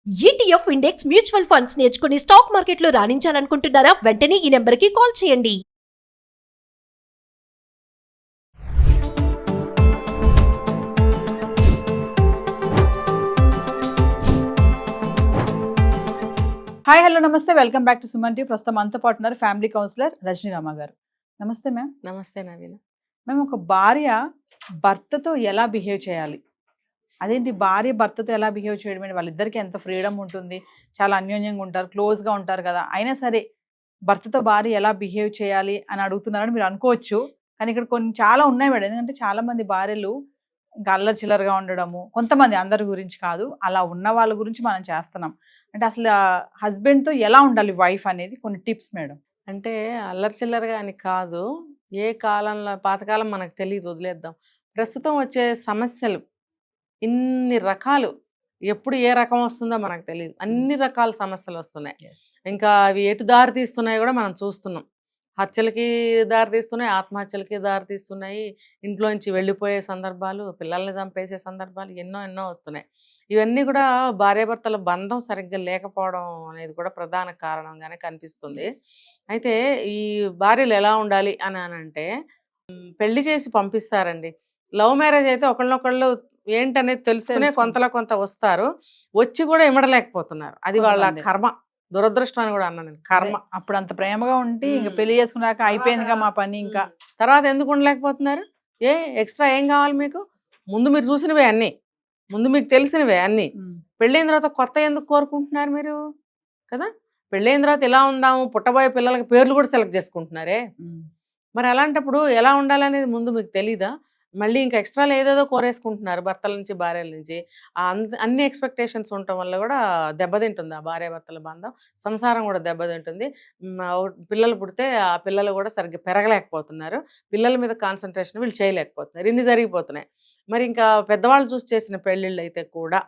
ETF index mutual funds నేర్చుకుని stock మార్కెట్లో రాణించాలనుకుంటున్నారా? వెంటనే ఈ నెంబర్కి కాల్ చేయండి. హాయ్ హలో నమస్తే, welcome back to Suman TV. ప్రస్తుతం మనతో పాటు ఉన్నారు ఫ్యామిలీ కౌన్సిలర్ రజనీ రామ గారు. నమస్తే మ్యామ్. నమస్తే నవీన. మేము ఒక భార్య భర్తతో ఎలా బిహేవ్ చేయాలి? అదేంటి భార్య భర్తతో ఎలా బిహేవ్ చేయడం అంటే వాళ్ళిద్దరికి ఎంత ఫ్రీడమ్ ఉంటుంది, చాలా అన్యోన్యంగా ఉంటారు, క్లోజ్గా ఉంటారు కదా, అయినా సరే భర్తతో భార్య ఎలా బిహేవ్ చేయాలి అని అడుగుతున్నారని మీరు అనుకోవచ్చు. కానీ ఇక్కడ కొన్ని చాలా ఉన్నాయి మేడం. ఎందుకంటే చాలా మంది భార్యలు ఇంకా అల్లరి చిల్లరగా ఉండడము, కొంతమంది, అందరి గురించి కాదు, అలా ఉన్న వాళ్ళ గురించి మనం చేస్తున్నాం. అంటే అసలు హస్బెండ్తో ఎలా ఉండాలి వైఫ్ అనేది కొన్ని టిప్స్ మేడం. అంటే అల్లరి చిల్లరగా అని కాదు, ఏ కాలంలో పాతకాలం మనకు తెలియదు, వదిలేద్దాం. ప్రస్తుతం వచ్చే సమస్యలు ఇన్ని రకాలు, ఎప్పుడు ఏ రకం వస్తుందో మనకు తెలియదు. అన్ని రకాల సమస్యలు వస్తున్నాయి. ఇంకా అవి ఎటు దారి తీస్తున్నాయి కూడా మనం చూస్తున్నాం. హత్యలకి దారి తీస్తున్నాయి, ఆత్మహత్యలకి దారి తీస్తున్నాయి, ఇంట్లోంచి వెళ్ళిపోయే సందర్భాలు, పిల్లల్ని చంపేసే సందర్భాలు ఎన్నో ఎన్నో వస్తున్నాయి. ఇవన్నీ కూడా భార్యాభర్తల బంధం సరిగ్గా లేకపోవడం అనేది కూడా ప్రధాన కారణంగానే కనిపిస్తుంది. అయితే ఈ భార్యలు ఎలా ఉండాలి అని అంటే, పెళ్లి చేసి పంపిస్తారండి. లవ్ మ్యారేజ్ అయితే ఒకళ్ళనొకళ్ళు ఏంటనేది తెలుసుకునే కొంతలో కొంత వస్తారు, వచ్చి కూడా ఇమడలేకపోతున్నారు. అది వాళ్ళ కర్మ, దురదృష్టం అని కూడా అన్నాను నేను. కర్మ. అప్పుడు అంత ప్రేమగా ఉంటే ఇంకా పెళ్లి చేసుకున్నాక అయిపోయిందిగా మా పని. ఇంకా తర్వాత ఎందుకు ఉండలేకపోతున్నారు? ఎక్స్ట్రా ఏం కావాలి మీకు? ముందు మీరు చూసినవే అన్నీ, ముందు మీకు తెలిసినవే అన్నీ. పెళ్ళైన తర్వాత కొత్త ఎందుకు కోరుకుంటున్నారు మీరు కదా? పెళ్ళైన తర్వాత ఎలా ఉందాము, పుట్టబోయే పిల్లలకి పేర్లు కూడా సెలెక్ట్ చేసుకుంటున్నారే. మరి అలాంటప్పుడు ఎలా ఉండాలనేది ముందు మీకు తెలీదా? మళ్ళీ ఇంకా ఎక్స్ట్రాలు ఏదేదో కోరేసుకుంటున్నారు భర్తల నుంచి, భార్యల నుంచి. అన్ని ఎక్స్పెక్టేషన్స్ ఉండటం వల్ల కూడా దెబ్బతింటుంది ఆ భార్యాభర్తల బంధం, సంసారం కూడా దెబ్బతింటుంది. పిల్లలు పుడితే ఆ పిల్లలు కూడా సరిగ్గా పెరగలేకపోతున్నారు, పిల్లల మీద కాన్సన్ట్రేషన్ వీళ్ళు చేయలేకపోతున్నారు, ఇన్ని జరిగిపోతున్నాయి. మరి ఇంకా పెద్దవాళ్ళు చూసి చేసిన పెళ్ళిళ్ళు అయితే కూడా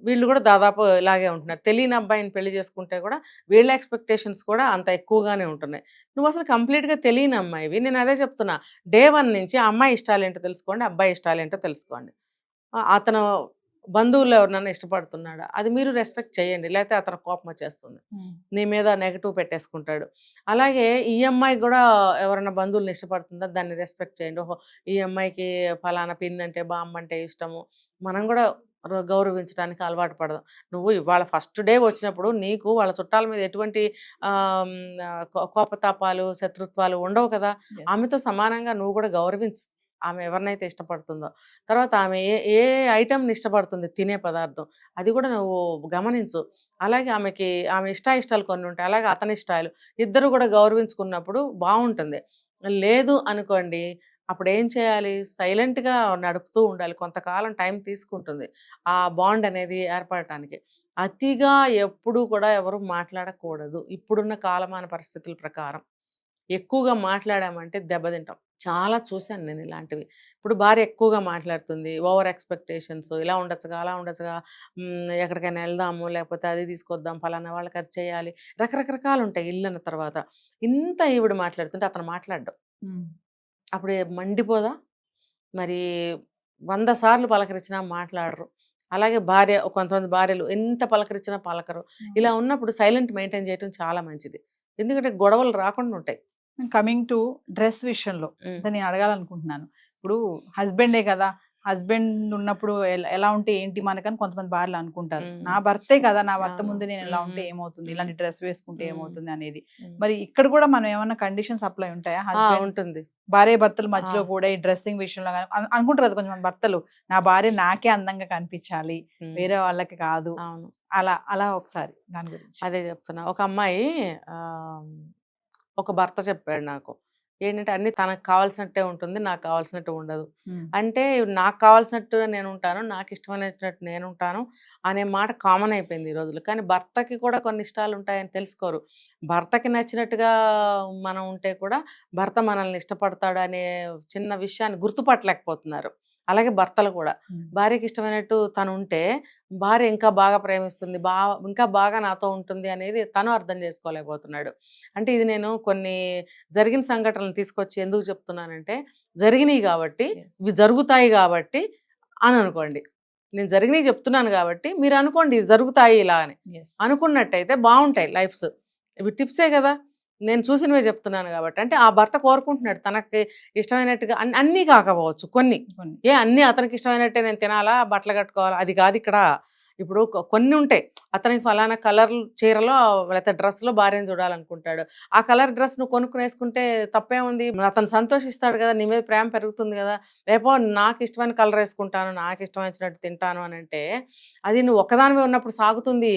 వీళ్ళు కూడా దాదాపు ఇలాగే ఉంటున్నారు. తెలియని అబ్బాయిని పెళ్లి చేసుకుంటే కూడా వీళ్ళ ఎక్స్పెక్టేషన్స్ కూడా అంత ఎక్కువగానే ఉంటున్నాయి. నువ్వు అసలు కంప్లీట్గా తెలియని అమ్మాయివి. నేను అదే చెప్తున్నా, డే 1 నుంచి ఆ అమ్మాయి ఇష్టాలు ఏంటో తెలుసుకోండి, అబ్బాయి ఇష్టాలు ఏంటో తెలుసుకోండి. అతను బంధువులు ఎవరినైనా ఇష్టపడుతున్నాడా, అది మీరు రెస్పెక్ట్ చేయండి, లేకపోతే అతను కోపం వచ్చేస్తుంది, నీ మీద నెగటివ్ పెట్టేసుకుంటాడు. అలాగే ఈ అమ్మాయి కూడా ఎవరైనా బంధువులను ఇష్టపడుతుందా, దాన్ని రెస్పెక్ట్ చేయండి. ఓహో, ఈ అమ్మాయికి ఫలానా పిన్ అంటే, బామ్మ అంటే ఇష్టము, మనం కూడా గౌరవించడానికి అలవాటు పడదాం. నువ్వు ఇవాళ ఫస్ట్ డే వచ్చినప్పుడు నీకు వాళ్ళ చుట్టాల మీద ఎటువంటి కోపతాపాలు, శత్రుత్వాలు ఉండవు కదా. ఆమెతో సమానంగా నువ్వు కూడా గౌరవించు, ఆమె ఎవరినైతే ఇష్టపడుతుందో. తర్వాత ఆమె ఏ ఏ ఐటెంని ఇష్టపడుతుంది, తినే పదార్థం, అది కూడా నువ్వు గమనించు. అలాగే ఆమె ఇష్టాయిష్టాలు కొన్ని ఉంటాయి, అలాగే అతని ఇష్టాలు, ఇద్దరు కూడా గౌరవించుకున్నప్పుడు బాగుంటుంది. లేదు అనుకోండి, అప్పుడు ఏం చేయాలి? సైలెంట్గా నడుపుతూ ఉండాలి. కొంతకాలం టైం తీసుకుంటుంది ఆ బాండ్ అనేది ఏర్పడటానికి. అతిగా ఎప్పుడూ కూడా ఎవరు మాట్లాడకూడదు. ఇప్పుడున్న కాలమాన పరిస్థితుల ప్రకారం ఎక్కువగా మాట్లాడామంటే దెబ్బతింటాం. చాలా చూశాను నేను ఇలాంటివి. ఇప్పుడు భార్య ఎక్కువగా మాట్లాడుతుంది, ఓవర్ ఎక్స్పెక్టేషన్స్, ఇలా ఉండొచ్చుగా, అలా ఉండొచ్చుగా, ఎక్కడికైనా వెళ్దాము, లేకపోతే అది తీసుకొద్దాం, ఫలానా వాళ్ళకి అది చేయాలి, రకరకాలు ఉంటాయి. ఇల్లు అన్న తర్వాత ఇంత ఈవిడ మాట్లాడుతుంటే అతను మాట్లాడడం, అప్పుడు మండిపోదా? మరి 100 సార్లు పలకరించినా మాట్లాడరు. అలాగే కొంతమంది భార్యలు ఎంత పలకరించినా పలకరు. ఇలా ఉన్నప్పుడు సైలెంట్ మెయింటైన్ చేయడం చాలా మంచిది, ఎందుకంటే గొడవలు రాకుండా ఉంటాయి. కమింగ్ టు డ్రెస్ విషయంలో నేను అడగాలనుకుంటున్నాను. ఇప్పుడు హస్బెండే కదా, హస్బెండ్ ఉన్నప్పుడు ఎలా ఉంటే ఏంటి మనకని కొంతమంది భార్యలు అనుకుంటారు. నా భర్తే కదా, నా భర్త ముందు నేను ఎలా ఉంటే ఏమవుతుంది, ఇలాంటి డ్రెస్ వేసుకుంటే ఏమవుతుంది అనేది. మరి ఇక్కడ కూడా మనం ఏమన్నా కండిషన్స్ అప్లై ఉంటాయా? ఉంటుంది. భార్య భర్తల మధ్యలో కూడా ఈ డ్రెస్సింగ్ విషయంలో అనుకుంటారు కదా కొంచెం భర్తలు, నా భార్య నాకే అందంగా కనిపించాలి, వేరే వాళ్ళకి కాదు. అలా అలా ఒకసారి దాని గురించి. అదే చెప్తున్నా. ఒక అమ్మాయి ఒక భర్త చెప్పాడు నాకు, ఏంటంటే అన్ని తనకు కావాల్సినట్టే ఉంటుంది, నాకు కావాల్సినట్టు ఉండదు. అంటే నాకు కావాల్సినట్టు నేను ఉంటాను, నాకు ఇష్టమైనట్టు నేను ఉంటాను అనే మాట కామన్ అయిపోయింది ఈ రోజులు. కానీ భర్తకి కూడా కొన్ని ఇష్టాలు ఉంటాయని తెలుసుకోరు. భర్తకి నచ్చినట్టుగా మనం ఉంటే కూడా భర్త మనల్ని ఇష్టపడతాడు అనే చిన్న విషయాన్ని గుర్తుపట్టలేకపోతున్నారు. అలాగే భర్తలు కూడా భార్యకి ఇష్టమైనట్టు తను ఉంటే భార్య ఇంకా బాగా ప్రేమిస్తుంది, ఇంకా బాగా నాతో ఉంటుంది అనేది తను అర్థం చేసుకోలేకపోతున్నాడు. అంటే ఇది నేను కొన్ని జరిగిన సంఘటనలు తీసుకొచ్చి ఎందుకు చెప్తున్నానంటే, జరిగినాయి కాబట్టి, ఇవి జరుగుతాయి కాబట్టి అని అనుకోండి. నేను జరిగినవి చెప్తున్నాను కాబట్టి మీరు అనుకోండి ఇది జరుగుతాయి ఇలా అని అనుకున్నట్టయితే బాగుంటాయి లైఫ్స్. ఇవి టిప్సే కదా, నేను చూసినవే చెప్తున్నాను కాబట్టి. అంటే ఆ భర్త కోరుకుంటున్నాడు తనకి ఇష్టమైనట్టుగా, అన్నీ కాకపోవచ్చు కొన్ని. అన్నీ అతనికి ఇష్టమైనట్టే నేను తినాలా, బట్టలు కట్టుకోవాలా, అది కాదు ఇక్కడ. ఇప్పుడు కొన్ని ఉంటాయి, అతనికి ఫలానా కలర్ చీరలో లేకపోతే డ్రెస్లో భార్యను చూడాలనుకుంటాడు. ఆ కలర్ డ్రెస్ నువ్వు కొనుక్కుని వేసుకుంటే తప్పే ఉంది, అతను సంతోషిస్తాడు కదా, నీ మీద ప్రేమ పెరుగుతుంది కదా. రేపో నాకు ఇష్టమైన కలర్ వేసుకుంటాను, నాకు ఇష్టం వచ్చినట్టు తింటాను అని అంటే అది నువ్వు ఒక్కదానివే ఉన్నప్పుడు సాగుతుంది.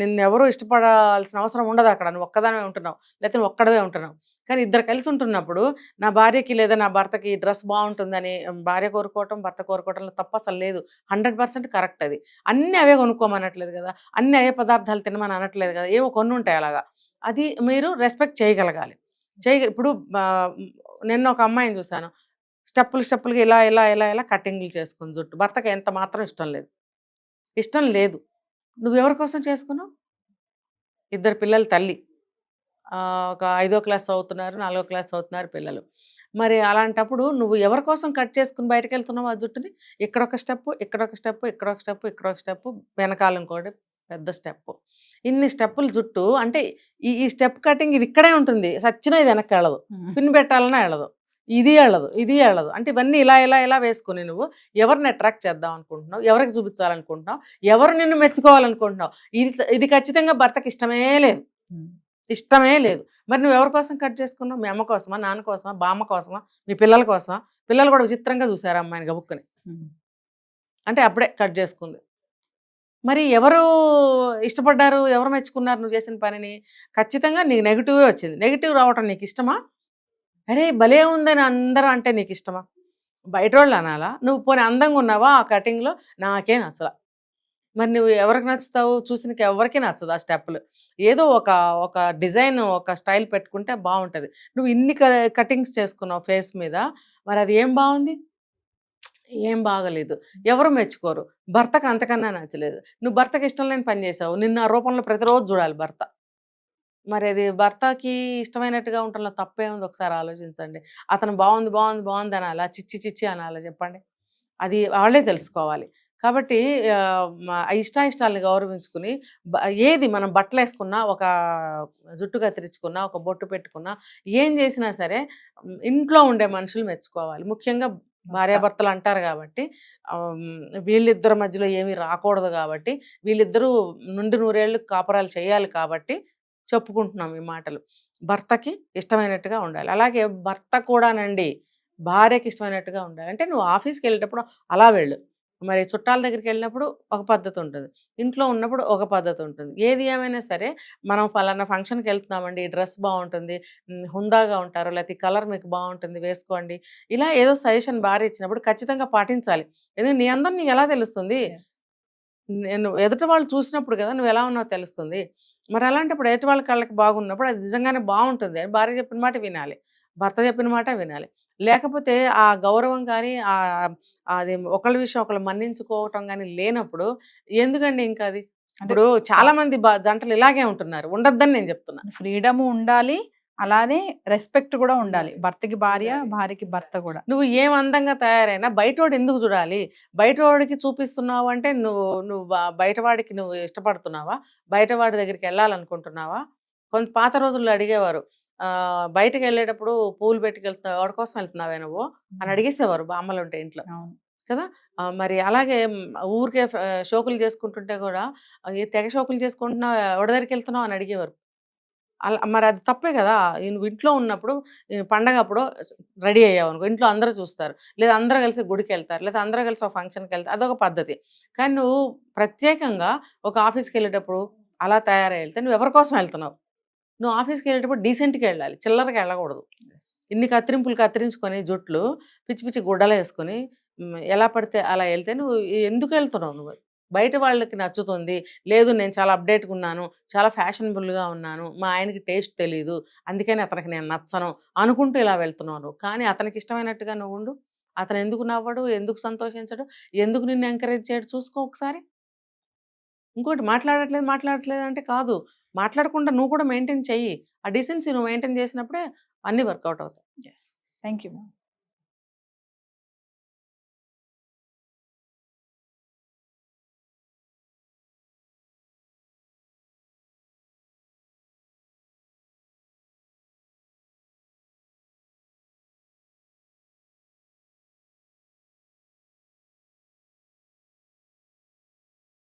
నిన్నెవరూ ఇష్టపడాల్సిన అవసరం ఉండదు అక్కడ, నువ్వు ఒక్కదానివే ఉంటున్నావు, లేకపోతే నువ్వు ఒక్కడవే ఉంటున్నావు. కానీ ఇద్దరు కలిసి ఉంటున్నప్పుడు నా భార్యకి లేదా నా భర్తకి ఈ డ్రెస్ బాగుంటుందని భార్య కోరుకోవటం భర్త కోరుకోవటంలో తప్ప అసలు లేదు. 100% కరెక్ట్ అది. అన్నీ అవే కొనుక్కోమనట్లేదు కదా, అన్ని అవే పదార్థాలు తినమని అనట్లేదు కదా, ఏవో కొన్ని ఉంటాయి అలాగా. అది మీరు రెస్పెక్ట్ చేయగలగాలి. ఇప్పుడు నిన్న ఒక అమ్మాయిని చూశాను, స్టెప్పులుగా ఇలా ఇలా ఇలా ఇలా కటింగ్లు చేసుకుని జుట్టు. భర్తకి ఎంత మాత్రం ఇష్టం లేదు. నువ్వు ఎవరి కోసం చేసుకున్నావు? ఇద్దరు పిల్లల తల్లి, ఒక 5వ క్లాస్ చదువుతున్నారు, 4వ క్లాస్ చదువుతున్నారు పిల్లలు. మరి అలాంటప్పుడు నువ్వు ఎవరి కోసం కట్ చేసుకుని బయటకు వెళ్తున్నావు ఆ జుట్టుని? ఇక్కడొక స్టెప్పు, ఇక్కడొక స్టెప్పు, ఇక్కడొక స్టెప్పు, ఇక్కడొక స్టెప్పు, వెనకాల ఇంకోటి పెద్ద స్టెప్పు. ఇన్ని స్టెప్పులు జుట్టు అంటే ఈ స్టెప్ కటింగ్ ఇది ఇక్కడే ఉంటుంది, సచ్చినా ఇది వెనక్కి వెళ్ళదు, పిన్ పెట్టాలన్నా వెళ్ళదు, ఇది వెళ్ళదు. అంటే ఇవన్నీ ఇలా ఇలా ఇలా వేసుకుని నువ్వు ఎవరిని అట్రాక్ట్ చేద్దాం అనుకుంటున్నావు, ఎవరికి చూపించాలనుకుంటున్నావు, ఎవరు నిన్ను మెచ్చుకోవాలనుకుంటున్నావు? ఇది ఖచ్చితంగా భర్తకి ఇష్టమే లేదు. మరి నువ్వు ఎవరి కోసం కట్ చేసుకున్నావు? మీ అమ్మ కోసమా, నాన్న కోసమా, బామ్మ కోసమా, మీ పిల్లల కోసమా? పిల్లలు కూడా విచిత్రంగా చూసారు అమ్మాయిని గబుక్కుని, అంటే అప్పుడే కట్ చేసుకుంది. మరి ఎవరు ఇష్టపడ్డారు, ఎవరు మెచ్చుకున్నారు నువ్వు చేసిన పనిని? ఖచ్చితంగా నీకు నెగిటివే వచ్చింది. నెగిటివ్ రావటం నీకు ఇష్టమా? అరే భలే ఉందని అందరూ అంటే నీకు ఇష్టమా? బయట వాళ్ళు అనాలా? నువ్వు పోనీ అందంగా ఉన్నావా ఆ కటింగ్లో? నాకే నచ్చలా. మరి నువ్వు ఎవరికి నచ్చుతావు? చూసినకి ఎవరికి నచ్చదు ఆ స్టెప్పులు. ఏదో ఒక డిజైన్, ఒక స్టైల్ పెట్టుకుంటే బాగుంటుంది. నువ్వు ఇన్ని కటింగ్స్ చేసుకున్నావు ఫేస్ మీద, మరి అది ఏం బాగుంది? ఏం బాగలేదు, ఎవరు మెచ్చుకోరు. భర్తకు అంతకన్నా నచ్చలేదు. నువ్వు భర్తకి ఇష్టం లేని పని చేసావు, నిన్ను ఆ రూపంలో ప్రతిరోజు చూడాలి భర్త. మరి అది భర్తకి ఇష్టమైనట్టుగా ఉండటంలో తప్పే ఉంది? ఒకసారి ఆలోచించండి. అతను బాగుంది అనాలా, చిచ్చి అనాలా చెప్పండి? అది వాళ్ళే తెలుసుకోవాలి. కాబట్టి ఇష్టాయిష్టాలని గౌరవించుకుని ఏది మనం బట్టలు వేసుకున్నా, ఒక జుట్టు కత్తిరించుకున్నా, ఒక బొట్టు పెట్టుకున్నా, ఏం చేసినా సరే ఇంట్లో ఉండే మనుషులు మెచ్చుకోవాలి. ముఖ్యంగా భార్యాభర్తలు అంటారు కాబట్టి వీళ్ళిద్దరి మధ్యలో ఏమీ రాకూడదు కాబట్టి, వీళ్ళిద్దరూ నుండి నూరేళ్ళు కాపురాలు చేయాలి కాబట్టి చెప్పుకుంటున్నాం ఈ మాటలు. భర్తకి ఇష్టమైనట్టుగా ఉండాలి. అలాగే భర్త కూడానండి భార్యకి ఇష్టమైనట్టుగా ఉండాలి. అంటే నువ్వు ఆఫీస్కి వెళ్ళేటప్పుడు అలా వెళ్ళు, మరి చుట్టాల దగ్గరికి వెళ్ళినప్పుడు ఒక పద్ధతి ఉంటుంది, ఇంట్లో ఉన్నప్పుడు ఒక పద్ధతి ఉంటుంది. ఏది ఏమైనా సరే మనం ఫలానా ఫంక్షన్కి వెళ్తున్నామండి, ఈ డ్రెస్ బాగుంటుంది, హుందాగా ఉంటారు, లేకపోతే కలర్ మీకు బాగుంటుంది వేసుకోండి, ఇలా ఏదో సజెషన్ భార్య ఇచ్చినప్పుడు ఖచ్చితంగా పాటించాలి. ఎందుకంటే నీ అందరం నీకు ఎలా తెలుస్తుంది? నేను ఎదుటి వాళ్ళు చూసినప్పుడు కదా నువ్వు ఎలా ఉన్నావు తెలుస్తుంది. మరి అలాంటప్పుడు ఎదుటి వాళ్ళ కళ్ళకి బాగున్నప్పుడు అది నిజంగానే బాగుంటుంది అని భార్య చెప్పిన మాట వినాలి, భర్త చెప్పిన మాట వినాలి. లేకపోతే ఆ గౌరవం కానీ అది ఒకళ్ళ విషయం ఒకళ్ళు మన్నించుకోవటం కానీ లేనప్పుడు ఎందుకండి ఇంకా అది? ఇప్పుడు చాలా మంది జంటలు ఇలాగే ఉంటున్నారు, ఉండొద్దని నేను చెప్తున్నా. ఫ్రీడమ్ ఉండాలి, అలానే రెస్పెక్ట్ కూడా ఉండాలి. భర్తకి భార్య, భార్యకి భర్త కూడా. నువ్వు ఏం అందంగా తయారైనా బయటవాడు ఎందుకు చూడాలి? బయటవాడికి చూపిస్తున్నావు అంటే నువ్వు బయటవాడికి నువ్వు ఇష్టపడుతున్నావా? బయటవాడి దగ్గరికి వెళ్ళాలనుకుంటున్నావా? కొంత పాత రోజుల్లో అడిగేవారు, బయటకు వెళ్ళేటప్పుడు పూలు పెట్టుకెళ్తున్నావు, ఎవరి కోసం వెళ్తున్నావే నువ్వు అని అడిగేసేవారు బామ్మలు ఉంటే ఇంట్లో కదా. మరి అలాగే ఊరికే షోకులు చేసుకుంటుంటే కూడా తెగ షోకులు చేసుకుంటున్నావు, ఎవరి దగ్గరికి వెళ్తున్నావు అని అడిగేవారు. అలా మరి అది తప్పే కదా. నువ్వు ఇంట్లో ఉన్నప్పుడు పండగ అప్పుడు రెడీ అయ్యావు అనుకో, ఇంట్లో అందరూ చూస్తారు, లేదా అందరూ కలిసి గుడికి వెళ్తారు, లేదా అందరూ కలిసి ఒక ఫంక్షన్కి వెళ్తారు, అదొక పద్ధతి. కానీ నువ్వు ప్రత్యేకంగా ఒక ఆఫీస్కి వెళ్ళేటప్పుడు అలా తయారై వెళ్తే నువ్వు ఎవరి కోసం వెళ్తున్నావు? నువ్వు ఆఫీస్కి వెళ్ళేటప్పుడు డీసెంట్గా వెళ్ళాలి, చిల్లరగా వెళ్ళకూడదు. ఇన్ని కత్తిరించుకొని జుట్లు పిచ్చి పిచ్చి గుడ్డలు వేసుకొని ఎలా పడితే అలా వెళ్తే నువ్వు ఎందుకు వెళ్తున్నావు? నువ్వు బయట వాళ్ళకి నచ్చుతుంది, లేదు నేను చాలా అప్డేట్గా ఉన్నాను, చాలా ఫ్యాషనబుల్గా ఉన్నాను, మా ఆయనకి టేస్ట్ తెలీదు అందుకని అతనికి నేను నచ్చను అనుకుంటూ ఇలా వెళ్తున్నాను. కానీ అతనికి ఇష్టమైనట్టుగా నువ్వు ఉండు. అతను ఎందుకు నవ్వడు, ఎందుకు సంతోషించడు, ఎందుకు నిన్ను ఎంకరేజ్ చేయడు చూసుకో ఒకసారి. ఇంకోటి మాట్లాడట్లేదు అంటే కాదు, మాట్లాడకుండా నువ్వు కూడా మెయింటైన్ చెయ్యి. ఆ డీసెన్సీ నువ్వు మెయింటైన్ చేసినప్పుడే అన్నీ వర్కౌట్ అవుతాయి. Thank you.